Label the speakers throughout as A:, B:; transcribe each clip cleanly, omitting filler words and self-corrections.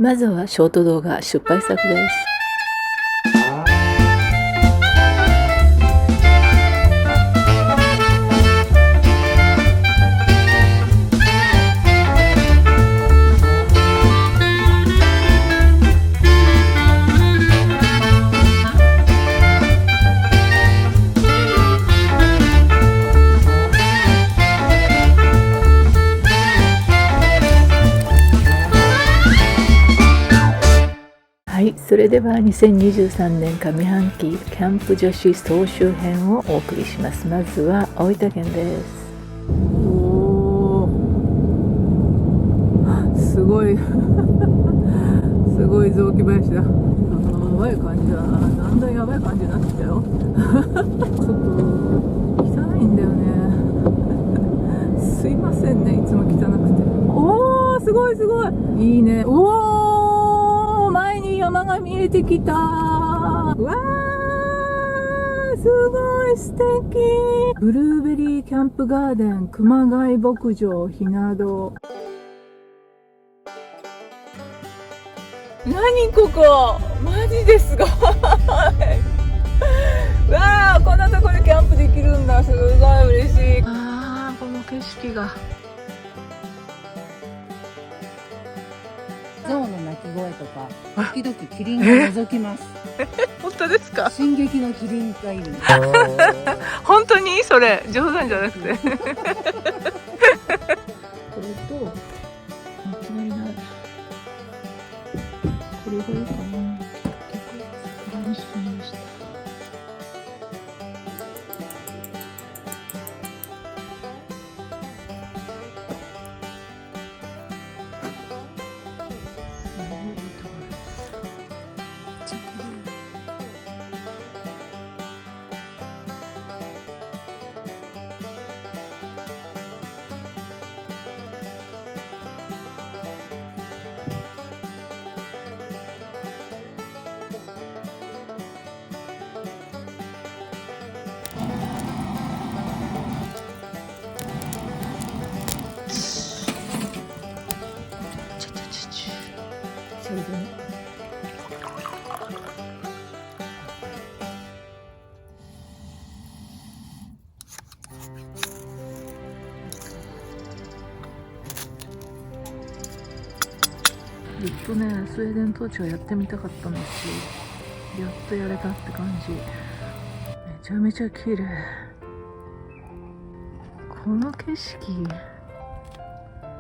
A: まずはショート動画失敗作です。はい、それでは2023年上半期キャンプ女子総集編をお送りします。まずは大分県です。おー、すごいすごい雑木林だ。やばい感じだな。だんだんやばい感じになってきたよちょっと汚いんだよねすいませんね、いつも汚くて。おー、すごいすごいいいね。おー、前に山が見えてきた。わー、すごい素敵。ブルーベリーキャンプガーデン熊谷牧場ひな堂。何ここ、マジですごいわー、こんなところでキャンプできるんだ。すごい嬉しい。あー、この景色が。
B: 象の鳴き声とか時々キリンが覗きます。
A: 本当ですか？
B: 進撃のキリンがいる。
A: 本当にそれ冗談じゃなくてこれと間違いない。これがいいかな。これにしてみました。それでね、ずっとね、スウェーデントーチをやってみたかったんですよ。やっとやれたって感じ。めちゃめちゃ綺麗。この景色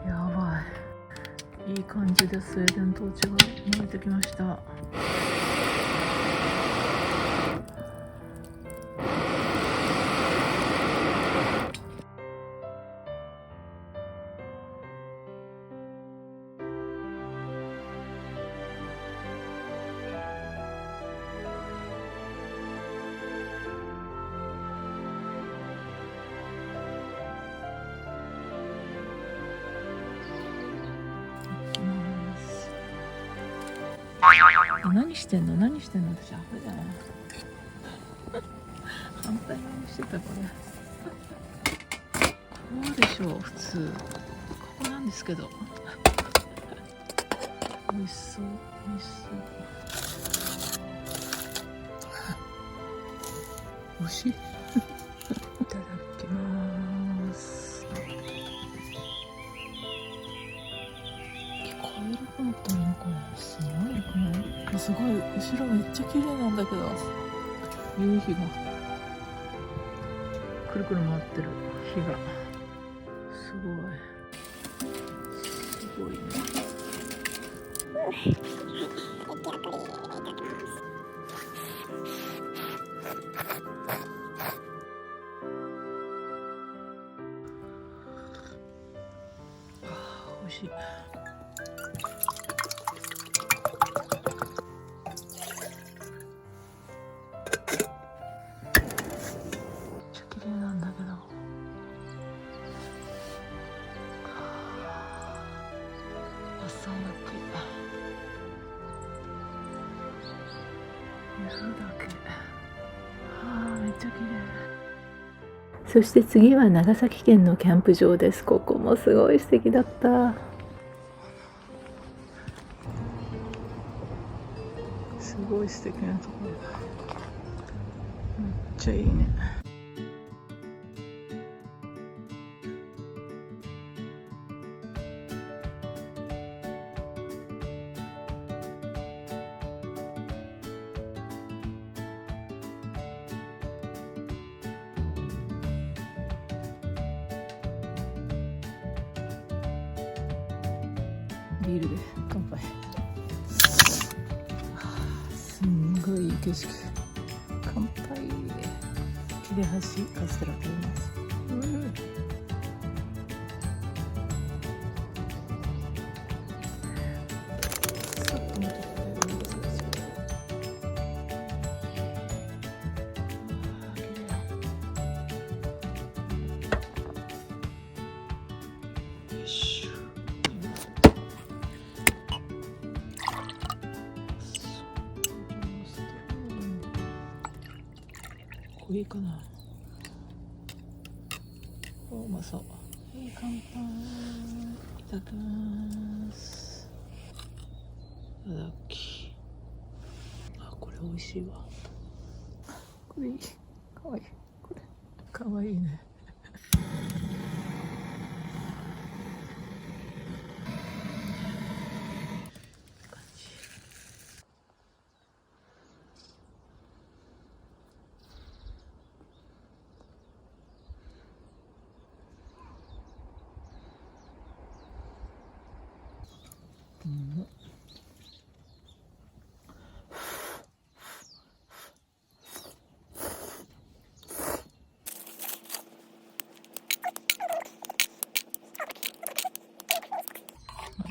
A: やばい。いい感じでスウェーデントーチが燃えてきました。何してんの私アホじゃない反対側にしてた。こうでしょう普通。ここなんですけど美味しそう美味しそう美味しいいただきます。聞こえる本当にこれすごいね。すごい後ろめっちゃ綺麗なんだけど、夕日がくるくる回ってる日がすごいね。美味しい。めっちゃ綺麗。そして次は長崎県のキャンプ場です。ここもすごい素敵だった。すごい素敵なところだ。めっちゃいいね。ビールで乾杯。すんごいいい景色。乾杯。切れ端カステラ食べます。さっと見てください。よいしょ。これいいかな。お、うまそう。いい乾杯。いただきます。いただき。あ、これ美味しいわ。これいい。かわいい。これかわいいね。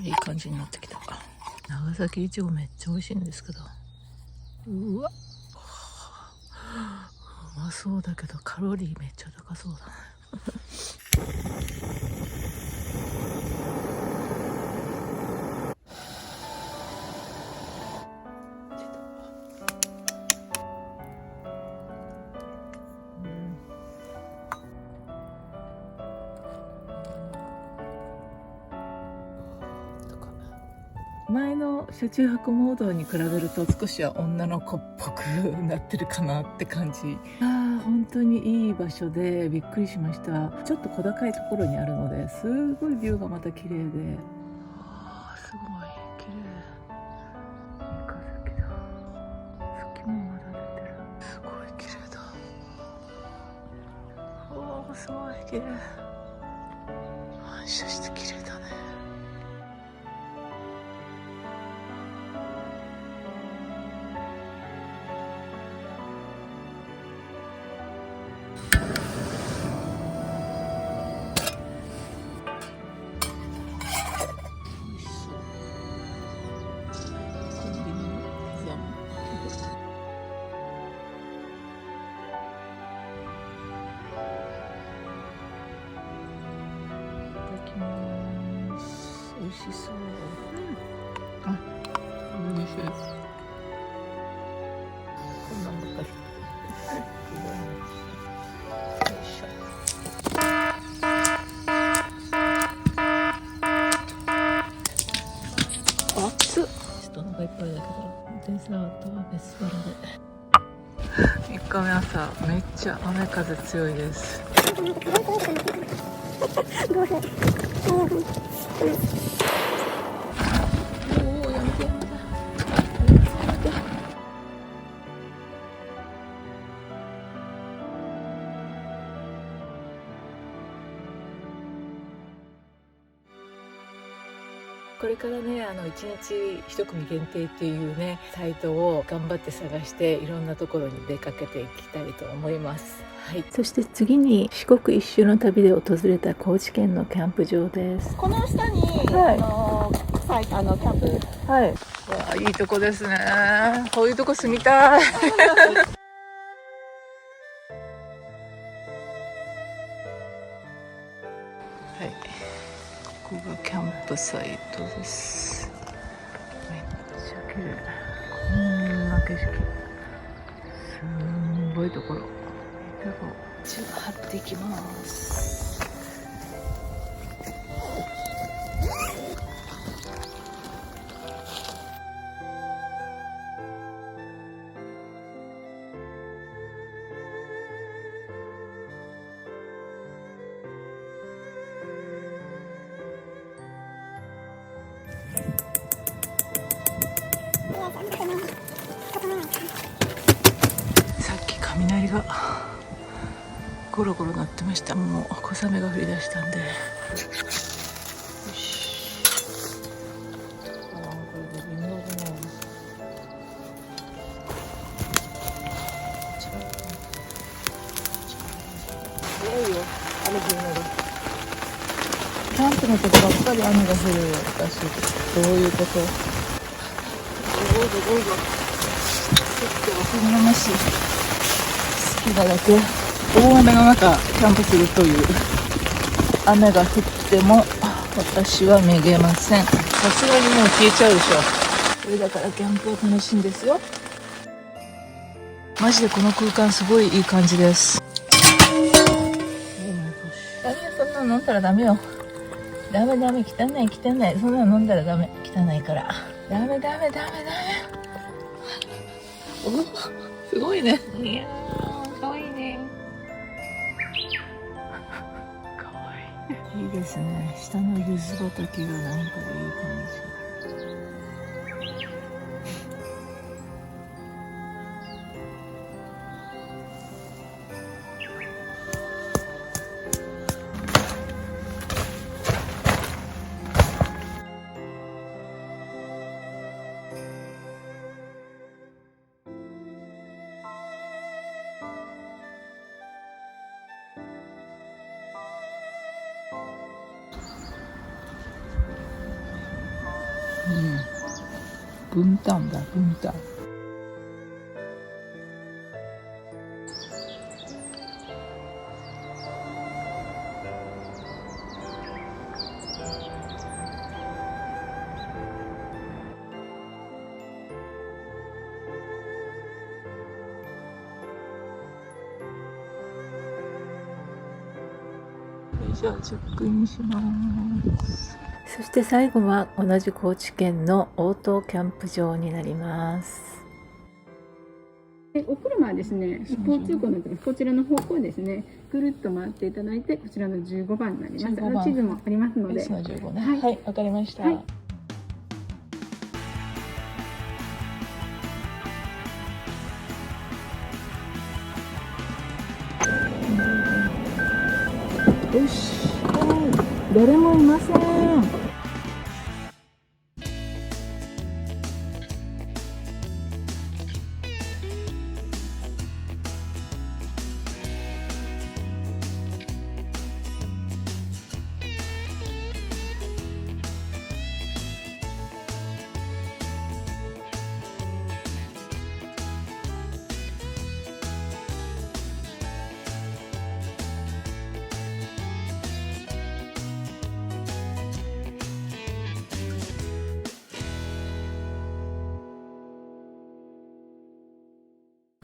A: いい感じになってきた。長崎いちごめっちゃ美味しいんですけど、うわ、うまそうだけどカロリーめっちゃ高そうだね。前の車中泊モードに比べると少しは女の子っぽくなってるかなって感じ。本当にいい場所でびっくりしました。ちょっと小高いところにあるのですごいビューがまた綺麗で、すごい綺麗。三日月だ。月もまだ出てる。すごい綺麗だ。すごい綺麗。反射して綺麗だね。美味しそう。あ、美味しい。こんなんばっかり。よいしょ。熱っ。ちょっとお腹いっぱいだけど、デザートは別腹で。3日目朝、めっちゃ雨風強いです。これからね、1日1組限定っていうねサイトを頑張って探していろんなところに出かけていきたいと思います。はい、そして次に四国一周の旅で訪れた高知県のキャンプ場です。
C: この下に、
A: はい、
C: キャンプ。
A: はい。わあ、いいとこですね。こういうとこ住みたい。はい、ここがキャンプサイトです。めっちゃ綺麗。こんな景色。すんごいところ。じゃあ張っていきます。雷がゴロゴロ鳴ってました。もう小雨が降り出したんで、よし、これで微妙だな。早いよ、雨降るのが。キャンプの時ばっかり雨が降る私。どういうこと？どうぞどうぞ。ちょっとおこがましい。好きなだけ大雨の中キャンプするという。雨が降っても私はめげません。さすがにもう消えちゃうでしょ。これだからキャンプは楽しいんですよ。マジでこの空間すごいいい感じです。ダメよ、そんなの飲んだらダメよ。ダメダメ、汚い汚い。そんなの飲んだらダメ。汚いから。ダメダメダメダメ。お、すごいね。いやー、かわいいね。かわいい。いいですね。下の柚子畑がなんかいい感じ。分担だ、分担。じゃあチェックインします。そして最後は同じ高知県の大東キャンプ場になります。
C: お車はですね、一方通行になってます。こちらの方向ですね、ぐるっと回っていただいて、こちらの15番になります。地図もありますので。
A: 15ね。はい、わかりました。はい、よし、誰もいません。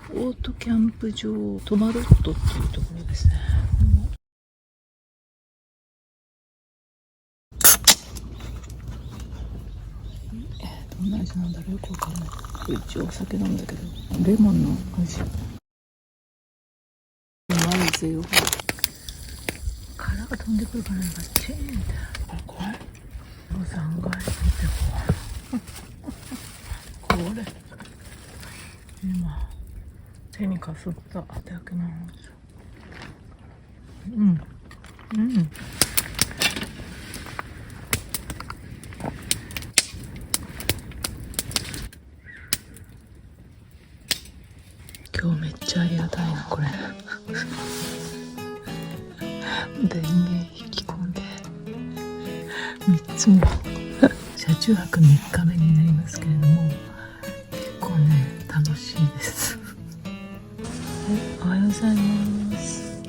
A: オートキャンプ場トマロットっていうところですね。どんな味なんだろう、よくわかんない。これ一応お酒なんだけど、レモンの味。うまいぜよ。殻が飛んでくるからなんかチェーンみたいな。これロザンガイってこれ今手にかすっただけなんですよ。今日めっちゃありがたいなこれ。電源引き込んで3つも車中泊3日目になりますけれども、結構ね楽しいです。おはようございます。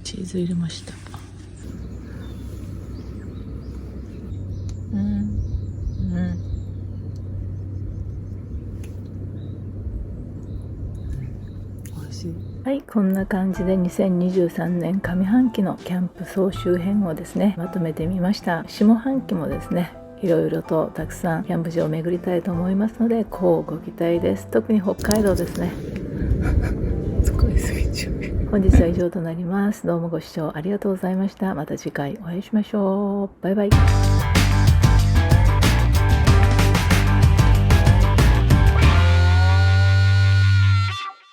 A: チーズ入れました。はい、こんな感じで2023年上半期のキャンプ総集編をですねまとめてみました。下半期もですねいろいろとたくさんキャンプ場を巡りたいと思いますのでご期待です。特に北海道ですね。すごい過ぎちゃう。本日は以上となります。どうもご視聴ありがとうございました。また次回お会いしましょう。バイバイ。